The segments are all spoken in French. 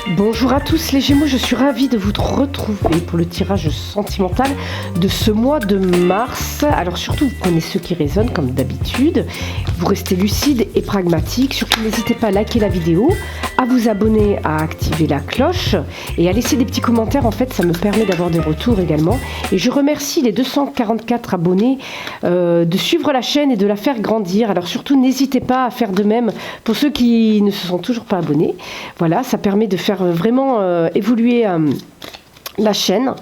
Bonjour à tous les Gémeaux, je suis ravie de vous retrouver pour le tirage sentimental de ce mois de mars. Alors surtout, vous prenez ceux qui résonnent comme d'habitude, vous restez lucide et pragmatique. Surtout, n'hésitez pas à liker la vidéo, à vous abonner, à activer la cloche et à laisser des petits commentaires. En fait, ça me permet d'avoir des retours également. Et je remercie les 244 abonnés de suivre la chaîne et de la faire grandir. Alors surtout, n'hésitez pas à faire de même pour ceux qui ne se sont toujours pas abonnés. Voilà, ça permet de faire vraiment évoluer la chaîne.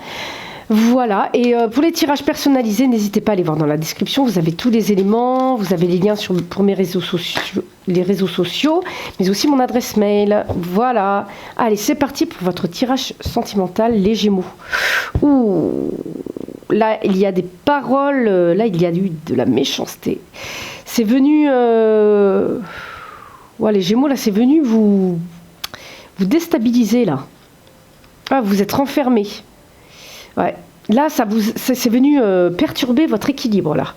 Voilà, et pour les tirages personnalisés, n'hésitez pas à aller voir dans la description, vous avez tous les éléments, vous avez les liens pour mes réseaux sociaux, mais aussi mon adresse mail. Voilà, allez, c'est parti pour votre tirage sentimental, les Gémeaux. Ouh, là, il y a des paroles, là, il y a eu de la méchanceté. C'est venu... Ouais, les Gémeaux, là, c'est venu vous déstabiliser, là. Ah, vous êtes renfermé. Ouais. Là, c'est venu perturber votre équilibre, là.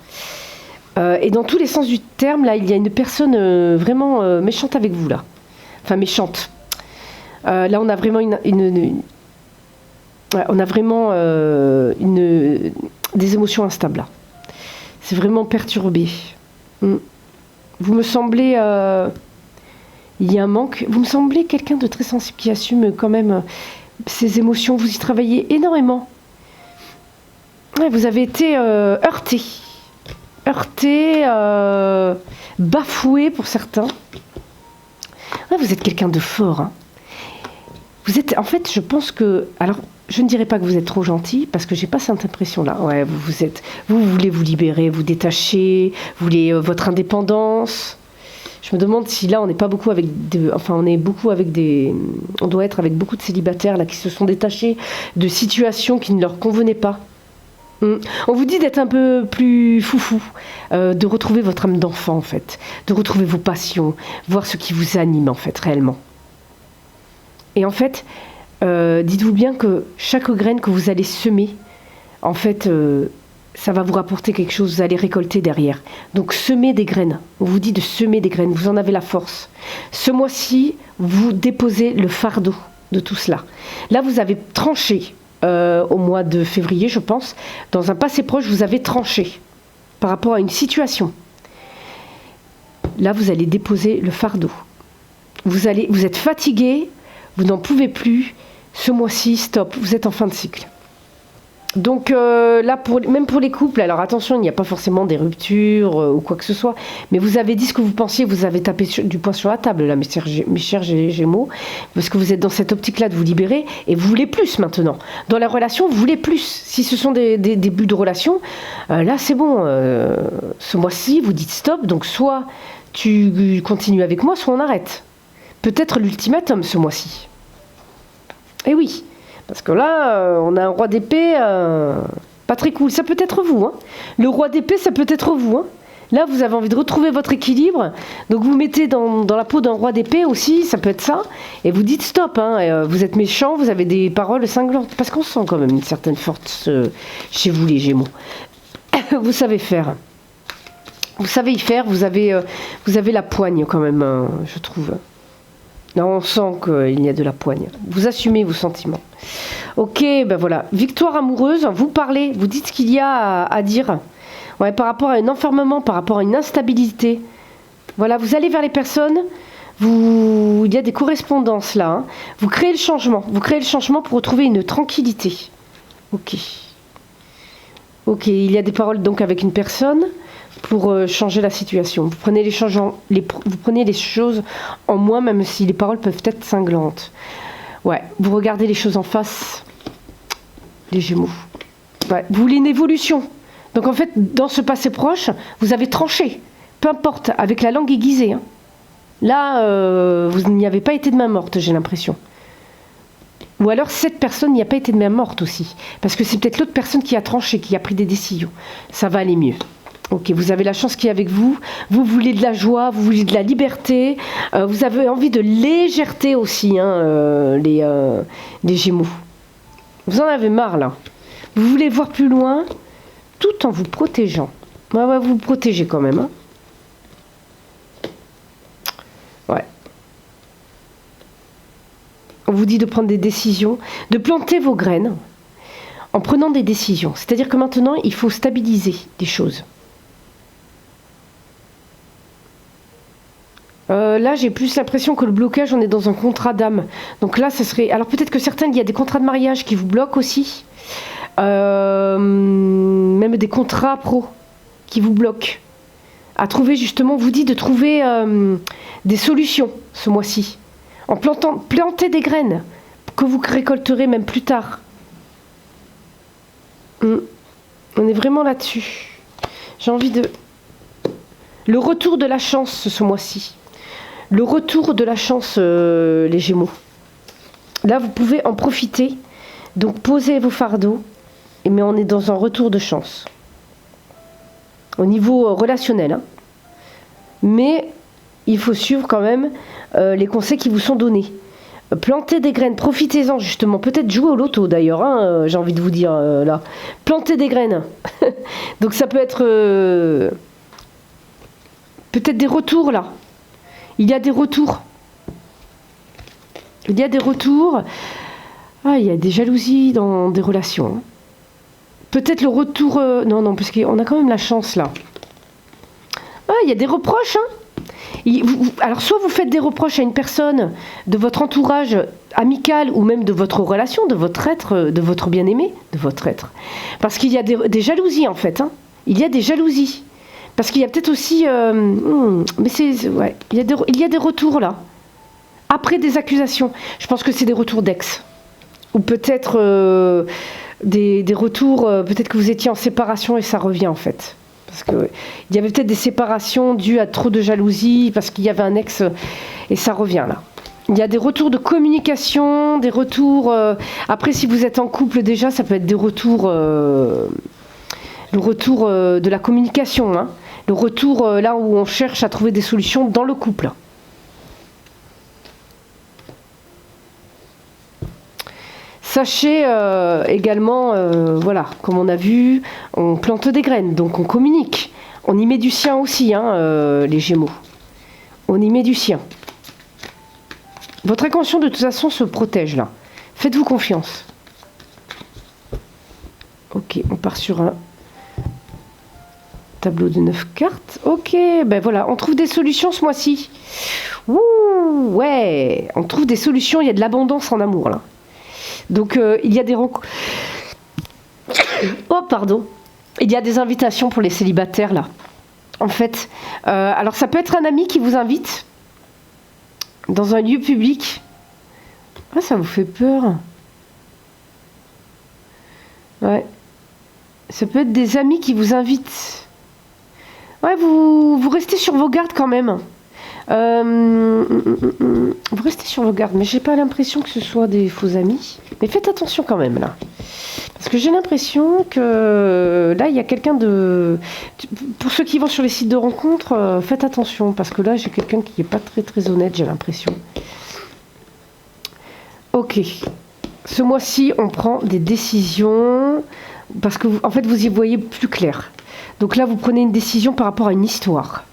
Et dans tous les sens du terme, là, il y a une personne vraiment méchante avec vous, là. Enfin, méchante. Là, on a vraiment on a vraiment des émotions instables, là. C'est vraiment perturbé. Vous me semblez... il y a un manque. Vous me semblez quelqu'un de très sensible qui assume quand même ses émotions. Vous y travaillez énormément. Ouais, vous avez été heurté. Heurté, bafoué pour certains. Ouais, vous êtes quelqu'un de fort. Hein. Vous êtes, en fait, je pense que... Alors, je ne dirais pas que vous êtes trop gentil, parce que j'ai pas cette impression-là. Ouais, vous voulez vous libérer, vous détacher, vous voulez votre indépendance. Je me demande si là, on n'est pas beaucoup avec on doit être avec beaucoup de célibataires là qui se sont détachés de situations qui ne leur convenaient pas. On vous dit d'être un peu plus foufou, de retrouver votre âme d'enfant en fait, de retrouver vos passions, voir ce qui vous anime en fait réellement. Et en fait, dites-vous bien que chaque graine que vous allez semer, en fait, ça va vous rapporter quelque chose, vous allez récolter derrière. Donc semez des graines, on vous dit de semer des graines, vous en avez la force. Ce mois-ci, vous déposez le fardeau de tout cela. Là, vous avez tranché au mois de février, je pense. Dans un passé proche, vous avez tranché par rapport à une situation. Là, vous allez déposer le fardeau. Vous êtes fatigué, vous n'en pouvez plus. Ce mois-ci, stop, vous êtes en fin de cycle. Donc là, même pour les couples, alors attention, il n'y a pas forcément des ruptures ou quoi que ce soit, mais vous avez dit ce que vous pensiez, vous avez tapé du poing sur la table, là, mes chers Gémeaux, parce que vous êtes dans cette optique-là de vous libérer, et vous voulez plus maintenant. Dans la relation, vous voulez plus. Si ce sont des débuts de relation, là, c'est bon. Ce mois-ci, vous dites stop, donc soit tu continues avec moi, soit on arrête. Peut-être l'ultimatum ce mois-ci. Eh oui. Parce que là, on a un roi d'épée pas très cool. Ça peut être vous. Hein. Le roi d'épée, ça peut être vous. Hein. Là, vous avez envie de retrouver votre équilibre. Donc, vous mettez dans la peau d'un roi d'épée aussi, ça peut être ça. Et vous dites stop. Hein. Vous êtes méchant, vous avez des paroles cinglantes. Parce qu'on sent quand même une certaine force chez vous, les Gémeaux. Vous savez faire. Vous savez y faire. Vous avez la poigne quand même, je trouve. Là, on sent qu'il y a de la poigne. Vous assumez vos sentiments. Ok, ben voilà. Victoire amoureuse, vous parlez, vous dites ce qu'il y a à dire. Ouais, par rapport à un enfermement, par rapport à une instabilité. Voilà, vous allez vers les personnes, il y a des correspondances là. Hein. Vous créez le changement. Vous créez le changement pour retrouver une tranquillité. Ok. Ok, il y a des paroles donc avec une personne pour changer la situation. Vous prenez les choses en moins, même si les paroles peuvent être cinglantes. Ouais, vous regardez les choses en face, les Gémeaux. Ouais, vous voulez une évolution. Donc en fait, dans ce passé proche, vous avez tranché. Peu importe, avec la langue aiguisée. Hein. Là, vous n'y avez pas été de main morte, j'ai l'impression. Ou alors cette personne n'y a pas été de main morte aussi. Parce que c'est peut-être l'autre personne qui a tranché, qui a pris des décisions. Ça va aller mieux. Ok, vous avez la chance qui est avec vous. Vous voulez de la joie, vous voulez de la liberté. Vous avez envie de légèreté aussi, hein, les Gémeaux. Vous en avez marre, là. Vous voulez voir plus loin, tout en vous protégeant. Ouais, vous vous protégez quand même. Hein. Ouais. On vous dit de prendre des décisions, de planter vos graines en prenant des décisions. C'est-à-dire que maintenant, il faut stabiliser des choses. Là, j'ai plus l'impression que le blocage, on est dans un contrat d'âme. Donc là, ça serait... Alors peut-être que certains, il y a des contrats de mariage qui vous bloquent aussi. Même des contrats pro qui vous bloquent. À trouver justement, on vous dit de trouver des solutions ce mois-ci. En planter des graines que vous récolterez même plus tard. On est vraiment là-dessus. J'ai envie de... Le retour de la chance ce mois-ci. Le retour de la chance, les Gémeaux. Là, vous pouvez en profiter. Donc, posez vos fardeaux. Mais on est dans un retour de chance. Au niveau relationnel. Hein. Mais il faut suivre quand même les conseils qui vous sont donnés. Plantez des graines, profitez-en justement. Peut-être jouer au loto d'ailleurs, hein, j'ai envie de vous dire là. Plantez des graines. Donc ça peut être peut-être des retours là. Il y a des retours. Il y a des retours. Ah, il y a des jalousies dans des relations. Peut-être le retour... non, parce qu'on a quand même la chance là. Ah, il y a des reproches, hein. Alors, soit vous faites des reproches à une personne de votre entourage amical ou même de votre relation, de votre être, de votre bien-aimé, de votre être. Parce qu'il y a des jalousies, en fait. Hein. Il y a des jalousies. Parce qu'il y a peut-être aussi... mais ouais, il y a des retours, là. Après des accusations. Je pense que c'est des retours d'ex. Ou peut-être des retours... peut-être que vous étiez en séparation et ça revient, en fait. Parce qu'il y avait peut-être des séparations dues à trop de jalousie, parce qu'il y avait un ex, et ça revient là. Il y a des retours de communication, des retours... après, si vous êtes en couple déjà, ça peut être des retours... le retour de la communication, hein. Le retour là où on cherche à trouver des solutions dans le couple. Sachez également, voilà, comme on a vu, on plante des graines, donc on communique. On y met du sien aussi, hein, les Gémeaux. On y met du sien. Votre inconscient, de toute façon, se protège, là. Faites-vous confiance. Ok, on part sur un tableau de 9 cartes. Ok, ben voilà, on trouve des solutions ce mois-ci. Ouh, ouais, on trouve des solutions, il y a de l'abondance en amour, là. Donc, il y a des rencontres... Oh, pardon. Il y a des invitations pour les célibataires, là. En fait, alors ça peut être un ami qui vous invite dans un lieu public. Ah, ça vous fait peur. Ouais. Ça peut être des amis qui vous invitent. Ouais, vous restez sur vos gardes quand même. Vous restez sur vos gardes, mais j'ai pas l'impression que ce soit des faux amis. Mais faites attention quand même là, parce que j'ai l'impression que là il y a quelqu'un de. Pour ceux qui vont sur les sites de rencontres, faites attention parce que là j'ai quelqu'un qui est pas très très honnête, j'ai l'impression. Ok, ce mois-ci on prend des décisions parce que en fait vous y voyez plus clair. Donc là vous prenez une décision par rapport à une histoire.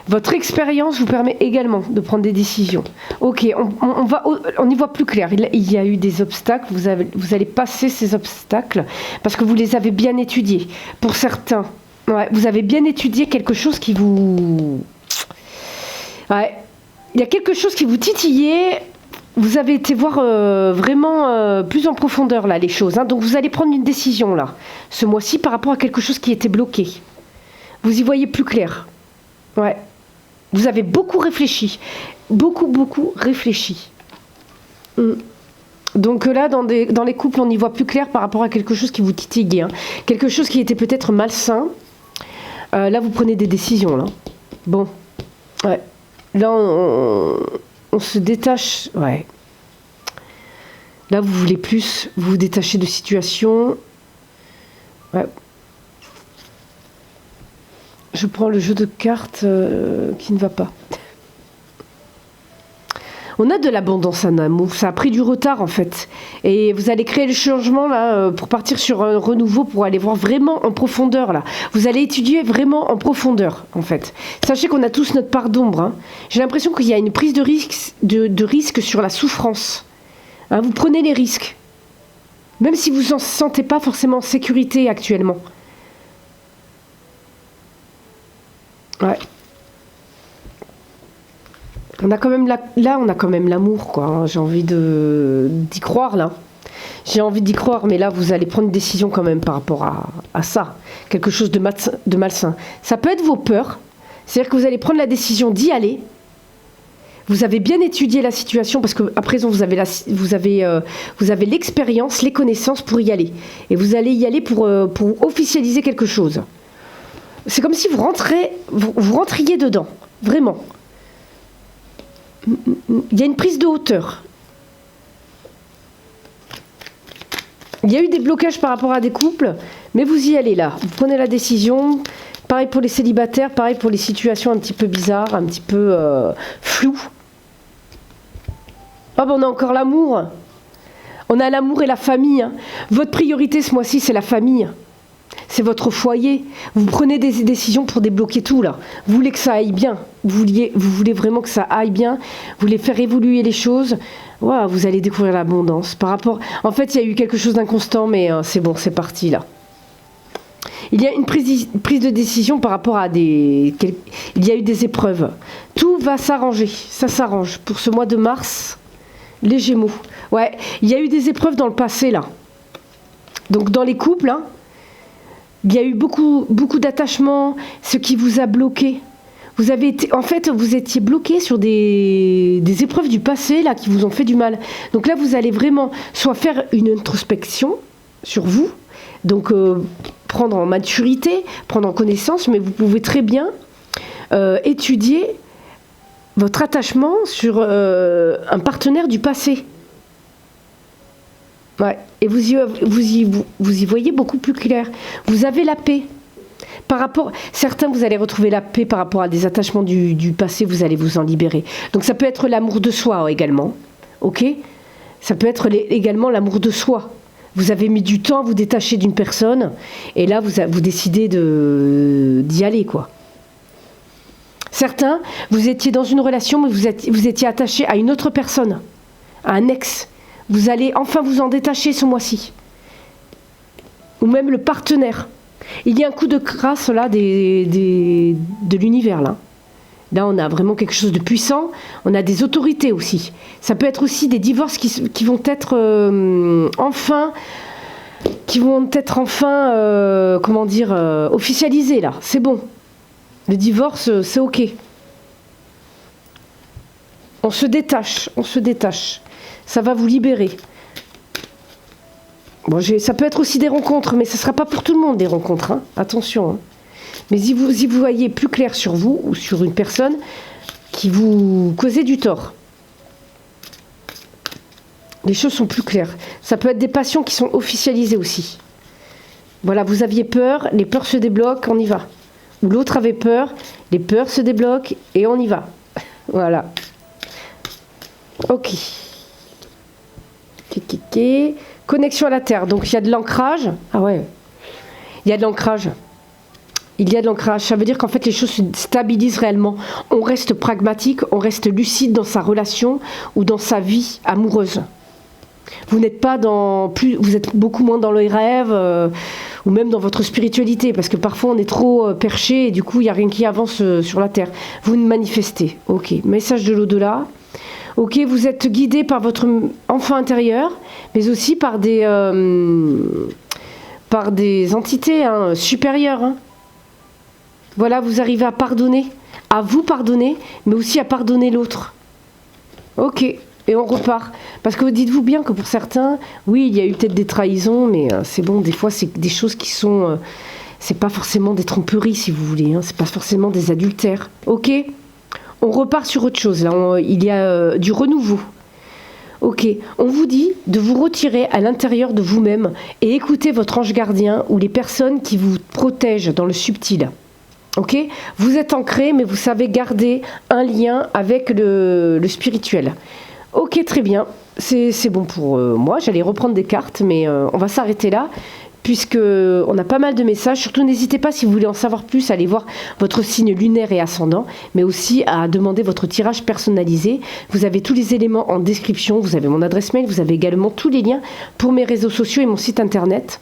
Votre expérience vous permet également de prendre des décisions. Ok, on y voit plus clair. Il y a eu des obstacles, vous allez passer ces obstacles parce que vous les avez bien étudiés. Pour certains, ouais, vous avez bien étudié quelque chose qui vous... Ouais, il y a quelque chose qui vous titillait. Vous avez été voir vraiment plus en profondeur là les choses. Hein. Donc vous allez prendre une décision là, ce mois-ci, par rapport à quelque chose qui était bloqué. Vous y voyez plus clair. Ouais. Vous avez beaucoup réfléchi. Beaucoup réfléchi. Donc là, dans les couples, on y voit plus clair par rapport à quelque chose qui vous titillait. Hein. Quelque chose qui était peut-être malsain. Là, vous prenez des décisions. Là. Bon. Ouais. Là, on se détache. Ouais. Là, vous voulez plus vous détacher de situations. Ouais. Je prends le jeu de cartes qui ne va pas. On a de l'abondance en amour, ça a pris du retard en fait. Et vous allez créer le changement là pour partir sur un renouveau, pour aller voir vraiment en profondeur là. Vous allez étudier vraiment en profondeur en fait. Sachez qu'on a tous notre part d'ombre. Hein. J'ai l'impression qu'il y a une prise de risque sur la souffrance. Hein, vous prenez les risques. Même si vous ne vous sentez pas forcément en sécurité actuellement. Ouais. On a quand même là, on a quand même l'amour, quoi. Hein. J'ai envie d'y croire, là. J'ai envie d'y croire, mais là, vous allez prendre une décision quand même par rapport à ça. Quelque chose de malsain. Ça peut être vos peurs. C'est-à-dire que vous allez prendre la décision d'y aller. Vous avez bien étudié la situation parce qu'à présent, vous avez l'expérience, les connaissances pour y aller. Et vous allez y aller pour officialiser quelque chose. C'est comme si vous rentriez dedans. Vraiment. Il y a une prise de hauteur. Il y a eu des blocages par rapport à des couples, mais vous y allez là. Vous prenez la décision. Pareil pour les célibataires, pareil pour les situations un petit peu bizarres, un petit peu floues. Oh ben on a encore l'amour. On a l'amour et la famille. Hein. Votre priorité ce mois-ci, c'est la famille. C'est votre foyer. Vous prenez des décisions pour débloquer tout là. Vous voulez que ça aille bien. Vous voulez vraiment que ça aille bien. Vous voulez faire évoluer les choses. Wow, vous allez découvrir l'abondance. Par rapport, en fait, il y a eu quelque chose d'inconstant, mais c'est bon, c'est parti là. Il y a une prise de décision par rapport à il y a eu des épreuves. Tout va s'arranger. Ça s'arrange pour ce mois de mars. Les Gémeaux. Ouais, il y a eu des épreuves dans le passé là. Donc dans les couples. Hein, il y a eu beaucoup d'attachements, ce qui vous a bloqué. Vous étiez bloqué sur des épreuves du passé là qui vous ont fait du mal. Donc là, vous allez vraiment soit faire une introspection sur vous, donc prendre en maturité, prendre en connaissance, mais vous pouvez très bien étudier votre attachement sur un partenaire du passé. Ouais. Et vous y voyez beaucoup plus clair. Vous avez la paix. Certains, vous allez retrouver la paix par rapport à des attachements du passé, vous allez vous en libérer. Donc ça peut être l'amour de soi également. Ok ? Ça peut être également l'amour de soi. Vous avez mis du temps à vous détacher d'une personne, et là, vous décidez d'y aller, quoi. Certains, vous étiez dans une relation, mais vous étiez attaché à une autre personne, à un ex. Vous allez enfin vous en détacher ce mois-ci. Ou même le partenaire. Il y a un coup de grâce là de l'univers là. Là, on a vraiment quelque chose de puissant. On a des autorités aussi. Ça peut être aussi des divorces qui vont être enfin, officialisés là. C'est bon. Le divorce, c'est ok. On se détache. Ça va vous libérer. Bon, ça peut être aussi des rencontres, mais ce ne sera pas pour tout le monde des rencontres. Hein. Attention. Hein. Mais si vous voyez plus clair sur vous ou sur une personne qui vous causait du tort, les choses sont plus claires. Ça peut être des passions qui sont officialisées aussi. Voilà, vous aviez peur, les peurs se débloquent, on y va. Ou l'autre avait peur, les peurs se débloquent et on y va. Voilà. Ok. Connexion à la Terre. Donc il y a de l'ancrage. Ah ouais. Il y a de l'ancrage. Ça veut dire qu'en fait les choses se stabilisent réellement. On reste pragmatique, on reste lucide dans sa relation ou dans sa vie amoureuse. Vous n'êtes pas vous êtes beaucoup moins dans les rêves ou même dans votre spiritualité, parce que parfois on est trop perché et du coup il n'y a rien qui avance sur la Terre. Vous manifestez. Ok. Message de l'au-delà. Ok, vous êtes guidé par votre enfant intérieur, mais aussi par des entités supérieures. Hein. Voilà, vous arrivez à pardonner, à vous pardonner, mais aussi à pardonner l'autre. Ok, et on repart. Parce que dites-vous bien que pour certains, oui, il y a eu peut-être des trahisons, mais c'est bon, des fois, c'est des choses qui sont... c'est pas forcément des tromperies, si vous voulez. Hein, c'est pas forcément des adultères. Ok ? On repart sur autre chose, là, il y a du renouveau. Ok, on vous dit de vous retirer à l'intérieur de vous-même et écouter votre ange gardien ou les personnes qui vous protègent dans le subtil. Ok, vous êtes ancré, mais vous savez garder un lien avec le spirituel. Ok, très bien. C'est bon pour moi. J'allais reprendre des cartes, mais on va s'arrêter là, puisque on a pas mal de messages. Surtout, n'hésitez pas, si vous voulez en savoir plus, à aller voir votre signe lunaire et ascendant, mais aussi à demander votre tirage personnalisé. Vous avez tous les éléments en description. Vous avez mon adresse mail. Vous avez également tous les liens pour mes réseaux sociaux et mon site internet.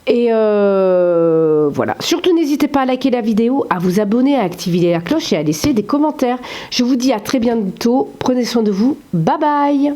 Et voilà. Surtout, n'hésitez pas à liker la vidéo, à vous abonner, à activer la cloche et à laisser des commentaires. Je vous dis à très bientôt. Prenez soin de vous. Bye bye.